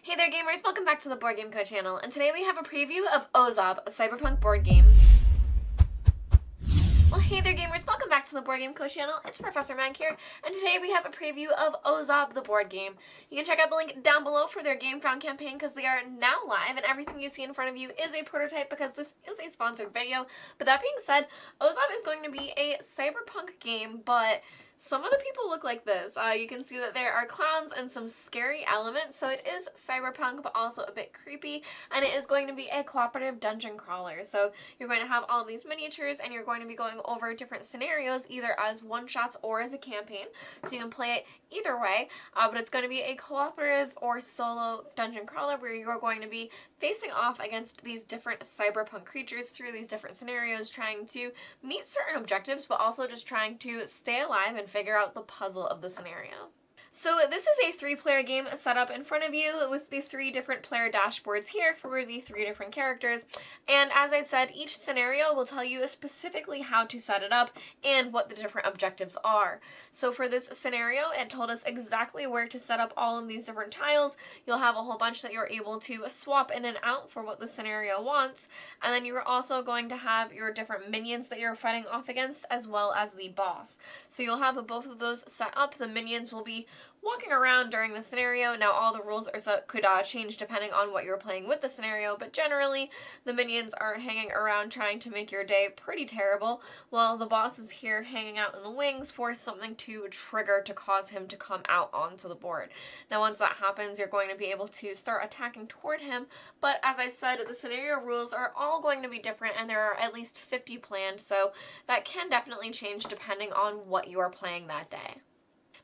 Hey there gamers, welcome back to the Board Game Co channel, and today we have a preview of Ozob, a cyberpunk board game. Well, hey there gamers, welcome back to the Board Game Co channel. It's Professor Mag here, and today we have a preview of Ozob, the board game. You can check out the link down below for their Game Found campaign because they are now live, and everything you see in front of you is a prototype because this is a sponsored video. But that being said, Ozob is going to be a cyberpunk game, but some of the people look like this. You can see that there are clowns and some scary elements, so it is cyberpunk but also a bit creepy, and it is going to be a cooperative dungeon crawler. So you're going to have all of these miniatures and you're going to be going over different scenarios either as one-shots or as a campaign, so you can play it either way, but it's going to be a cooperative or solo dungeon crawler where you're going to be facing off against these different cyberpunk creatures through these different scenarios, trying to meet certain objectives but also just trying to stay alive and figure out the puzzle of the scenario. So this is a 3-player game set up in front of you with the 3 different player dashboards here for the 3 different characters. And as I said, each scenario will tell you specifically how to set it up and what the different objectives are. So for this scenario, it told us exactly where to set up all of these different tiles. You'll have a whole bunch that you're able to swap in and out for what the scenario wants. And then you're also going to have your different minions that you're fighting off against, as well as the boss. So you'll have both of those set up. The minions will be walking around during the scenario. Now all the rules could change depending on what you're playing with the scenario, but generally the minions are hanging around trying to make your day pretty terrible, while the boss is here hanging out in the wings for something to trigger to cause him to come out onto the board. Now once that happens, you're going to be able to start attacking toward him, but as I said, the scenario rules are all going to be different, and there are at least 50 planned, so that can definitely change depending on what you are playing that day.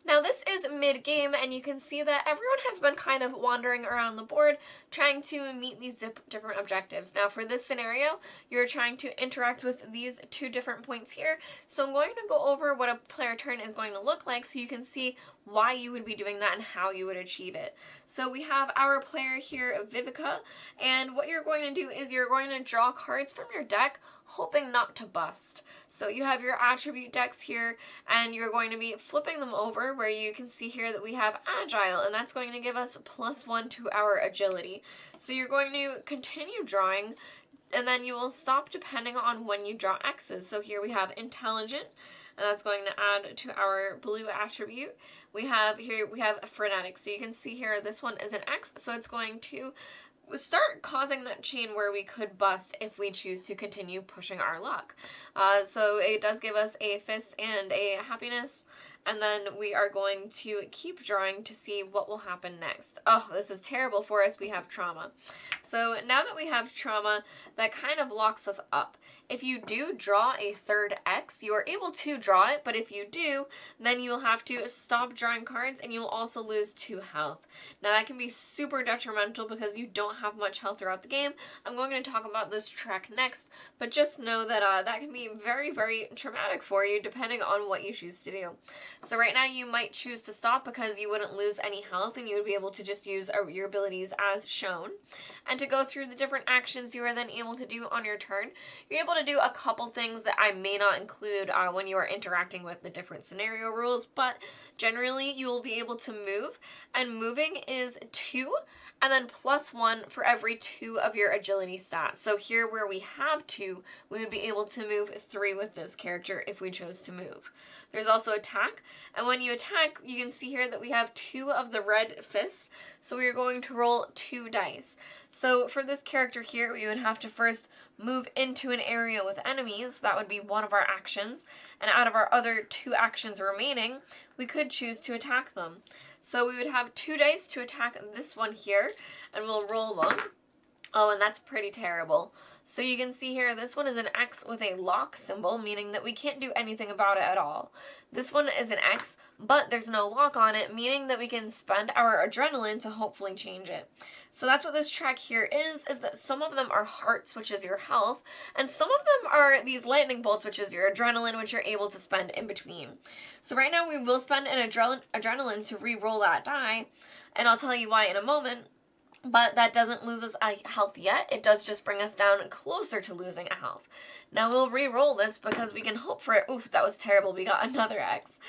Now this is mid-game, and you can see that everyone has been kind of wandering around the board trying to meet these different objectives. Now for this scenario, you're trying to interact with these 2 different points here, so I'm going to go over what a player turn is going to look like so you can see why you would be doing that and how you would achieve it. So we have our player here, Vivica, and what you're going to do is you're going to draw cards from your deck, hoping not to bust. So you have your attribute decks here, and you're going to be flipping them over where you can see here that we have Agile, and that's going to give us +1 to our agility. So you're going to continue drawing, and then you will stop depending on when you draw X's. So here we have Intelligent, and that's going to add to our blue attribute. We have Frenetic. So you can see here this one is an X, so it's going to start causing that chain where we could bust if we choose to continue pushing our luck. So it does give us a Fist and a Happiness, and then we are going to keep drawing to see what will happen next. Oh, this is terrible for us. We have Trauma. So now that we have Trauma, that kind of locks us up. If you do draw a 3rd X, you are able to draw it, but if you do, then you will have to stop drawing cards, and you will also lose 2 health. Now that can be super detrimental because you don't have much health throughout the game. I'm going to talk about this track next, but just know that that can be very, very traumatic for you depending on what you choose to do. So right now you might choose to stop because you wouldn't lose any health and you would be able to just use your abilities as shown. And to go through the different actions you are then able to do on your turn, you're able to do a couple things that I may not include when you are interacting with the different scenario rules, but generally you will be able to move, and moving is 2 and then +1 for every 2 of your agility stats. So here where we have 2, we would be able to move 3 with this character if we chose to move. There's also attack, and when you attack, you can see here that we have 2 of the red fists, so we are going to roll 2 dice. So for this character here, we would have to first move into an area with enemies. That would be one of our actions, and out of our other 2 actions remaining, we could choose to attack them. So we would have 2 dice to attack this one here, and we'll roll them. Oh, and that's pretty terrible. So you can see here, this one is an X with a lock symbol, meaning that we can't do anything about it at all. This one is an X, but there's no lock on it, meaning that we can spend our adrenaline to hopefully change it. So that's what this track here is that some of them are hearts, which is your health, and some of them are these lightning bolts, which is your adrenaline, which you're able to spend in between. So right now we will spend an adrenaline to re-roll that die, and I'll tell you why in a moment. But that doesn't lose us a health yet. It does just bring us down closer to losing a health. Now we'll re-roll this because we can hope for it. Oof, that was terrible. We got another X.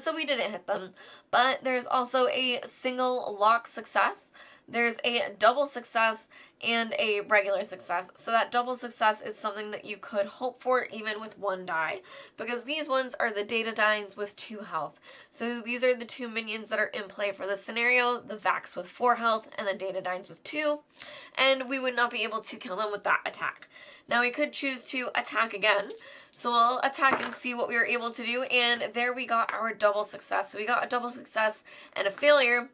So we didn't hit them. But there's also a single lock success. there's a double success and a regular success. So that double success is something that you could hope for even with 1 die, because these ones are the data dynes with 2 health. So these are the 2 minions that are in play for this scenario, the Vax with 4 health and the data dynes with 2, and we would not be able to kill them with that attack. Now we could choose to attack again, so we'll attack and see what we were able to do, and there we got our double success. So we got a double success and a failure,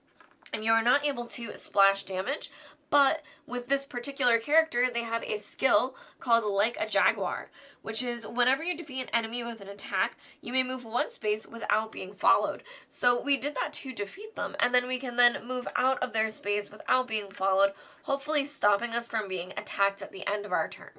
and you are not able to splash damage, but with this particular character, they have a skill called Like a Jaguar, which is whenever you defeat an enemy with an attack, you may move 1 space without being followed. So we did that to defeat them, and then we can then move out of their space without being followed, hopefully stopping us from being attacked at the end of our turn.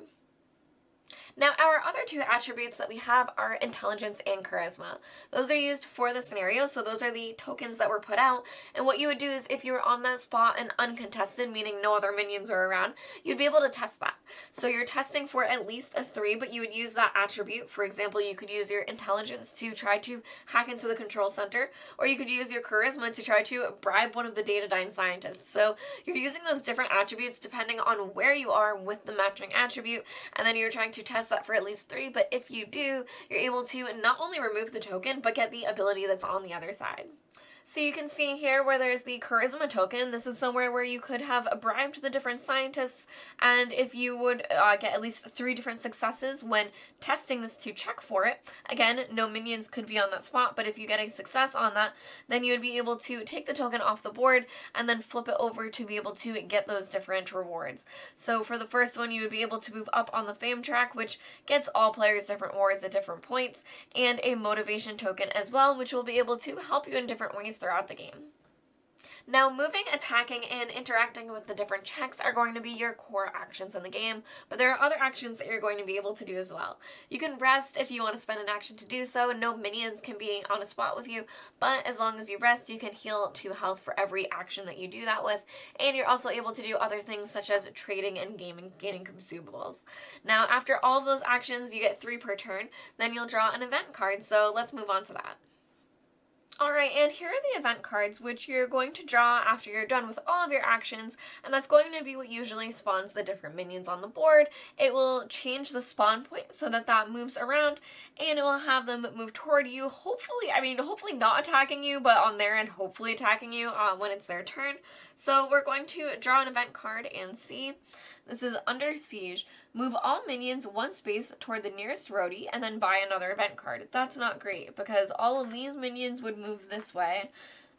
Now, our other 2 attributes that we have are intelligence and charisma. Those are used for the scenario, so those are the tokens that were put out, and what you would do is if you were on that spot and uncontested, meaning no other minions are around, you'd be able to test that. So you're testing for at least a 3, but you would use that attribute. For example, you could use your intelligence to try to hack into the control center, or you could use your charisma to try to bribe one of the data dyne scientists. So you're using those different attributes depending on where you are with the matching attribute, and then you're trying to test that for at least 3, but if you do, you're able to not only remove the token, but get the ability that's on the other side. So you can see here where there's the charisma token. This is somewhere where you could have bribed the different scientists, and if you would get at least 3 different successes when testing this to check for it, again, no minions could be on that spot, but if you get a success on that, then you would be able to take the token off the board and then flip it over to be able to get those different rewards. So for the first one, you would be able to move up on the fame track, which gets all players different rewards at different points, and a motivation token as well, which will be able to help you in different ways throughout the game. Now, moving, attacking, and interacting with the different checks are going to be your core actions in the game, but there are other actions that you're going to be able to do as well. You can rest if you want to spend an action to do so, and no minions can be on a spot with you, but as long as you rest, you can heal 2 health for every action that you do that with, and you're also able to do other things such as trading and gaining consumables. Now, after all of those actions, you get 3 per turn, then you'll draw an event card, so let's move on to that. Alright, and here are the event cards, which you're going to draw after you're done with all of your actions, and that's going to be what usually spawns the different minions on the board. It will change the spawn point so that that moves around, and it will have them move toward you, hopefully not attacking you, but on their end, hopefully attacking you when it's their turn. So we're going to draw an event card and see. This is Under Siege. Move all minions 1 space toward the nearest roadie and then buy another event card. That's not great because all of these minions would move this way.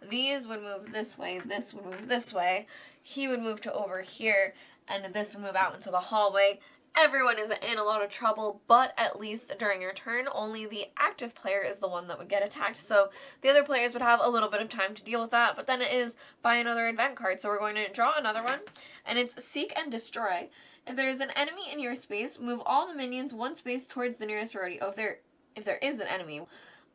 These would move this way. This would move this way. He would move to over here, and this would move out into the hallway. Everyone is in a lot of trouble, but at least during your turn, only the active player is the one that would get attacked, so the other players would have a little bit of time to deal with that, but then it is buy another event card, so we're going to draw another one, and it's Seek and Destroy. If there is an enemy in your space, move all the minions 1 space towards the nearest roadie. Oh, if there is an enemy.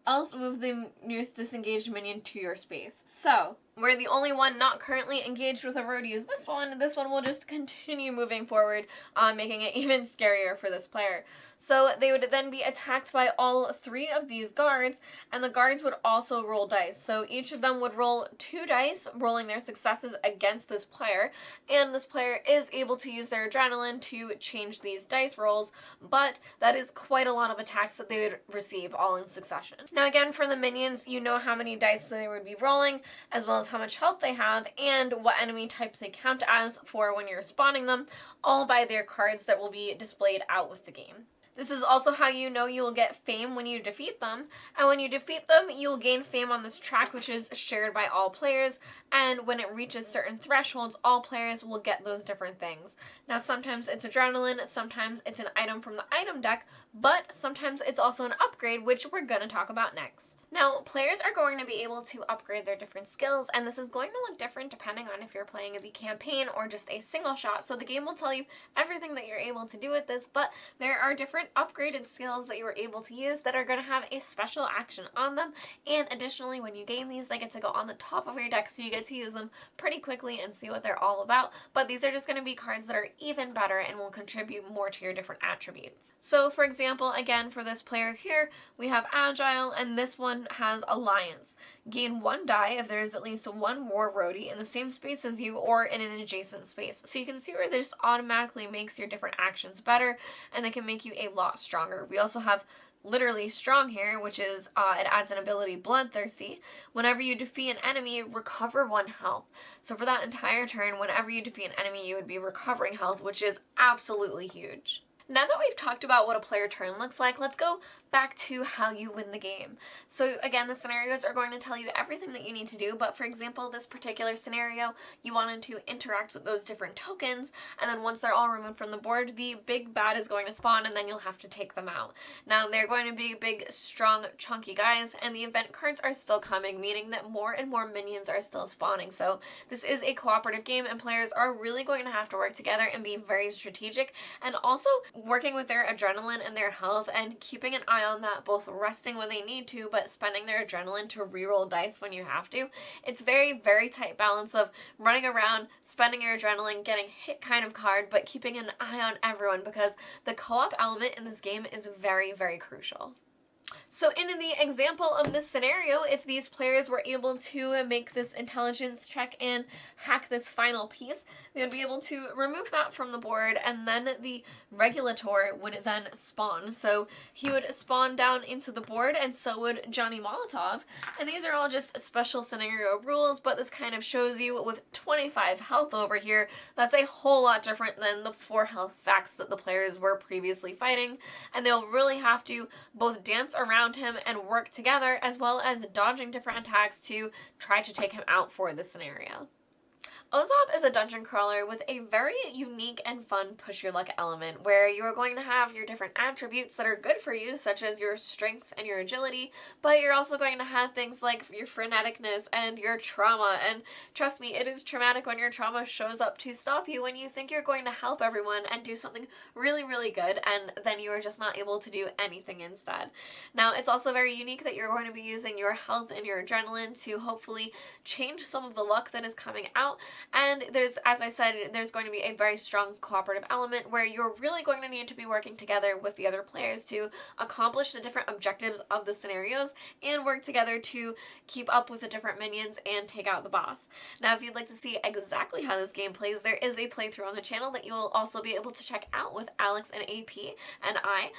Else move the nearest disengaged minion to your space. So, where the only one not currently engaged with a roadie is this one will just continue moving forward, making it even scarier for this player. So they would then be attacked by all 3 of these guards, and the guards would also roll dice. So each of them would roll 2 dice, rolling their successes against this player, and this player is able to use their adrenaline to change these dice rolls, but that is quite a lot of attacks that they would receive all in succession. Now again, for the minions, you know how many dice they would be rolling, as well as how much health they have, and what enemy type they count as for when you're spawning them, all by their cards that will be displayed out with the game. This is also how you know you will get fame when you defeat them, and when you defeat them, you will gain fame on this track, which is shared by all players, and when it reaches certain thresholds, all players will get those different things. Now, sometimes it's adrenaline, sometimes it's an item from the item deck, but sometimes it's also an upgrade, which we're going to talk about next. Now, players are going to be able to upgrade their different skills, and this is going to look different depending on if you're playing the campaign or just a single shot, so the game will tell you everything that you're able to do with this, but there are different upgraded skills that you are able to use that are going to have a special action on them, and additionally, when you gain these, they get to go on the top of your deck, so you get to use them pretty quickly and see what they're all about, but these are just going to be cards that are even better and will contribute more to your different attributes. So, for example, again, for this player here, we have Agile, and this one turn has Alliance. Gain 1 die if there is at least 1 war roadie in the same space as you or in an adjacent space. So you can see where this automatically makes your different actions better, and they can make you a lot stronger. We also have literally strong here, which is it adds an ability, Bloodthirsty. Whenever you defeat an enemy, recover 1 health. So for that entire turn, whenever you defeat an enemy, you would be recovering health, which is absolutely huge. Now that we've talked about what a player turn looks like, let's go back to how you win the game. So again, the scenarios are going to tell you everything that you need to do, but for example, this particular scenario, you wanted to interact with those different tokens, and then once they're all removed from the board, the big bad is going to spawn, and then you'll have to take them out. Now, they're going to be big, strong, chunky guys, and the event cards are still coming, meaning that more and more minions are still spawning. So this is a cooperative game, and players are really going to have to work together and be very strategic, and also working with their adrenaline and their health and keeping an eye on that, both resting when they need to, but spending their adrenaline to reroll dice when you have to. It's very, very tight balance of running around, spending your adrenaline, getting hit kind of hard, but keeping an eye on everyone, because the co-op element in this game is very, very crucial. So in the example of this scenario, if these players were able to make this intelligence check and hack this final piece, they would be able to remove that from the board, and then the regulator would then spawn. So he would spawn down into the board, and so would Johnny Molotov. And these are all just special scenario rules, but this kind of shows you with 25 health over here, that's a whole lot different than the 4 health facts that the players were previously fighting. And they'll really have to both dance around him and work together, as well as dodging different attacks to try to take him out for the scenario. Ozob is a dungeon crawler with a very unique and fun push your luck element, where you are going to have your different attributes that are good for you, such as your strength and your agility, but you're also going to have things like your freneticness and your trauma, and trust me, it is traumatic when your trauma shows up to stop you when you think you're going to help everyone and do something really, really good, and then you are just not able to do anything instead. Now, it's also very unique that you're going to be using your health and your adrenaline to hopefully change some of the luck that is coming out. And there's, as I said, there's going to be a very strong cooperative element where you're really going to need to be working together with the other players to accomplish the different objectives of the scenarios and work together to keep up with the different minions and take out the boss. Now, if you'd like to see exactly how this game plays, there is a playthrough on the channel that you will also be able to check out with Alex and AP and I,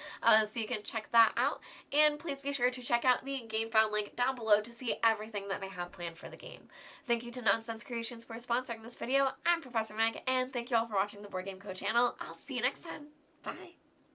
so you can check that out. And please be sure to check out the GameFound link down below to see everything that they have planned for the game. Thank you to Nonsense Creations for sponsoring this video. I'm Professor Meg, and thank you all for watching the Board Game Co channel. I'll see you next time. Bye!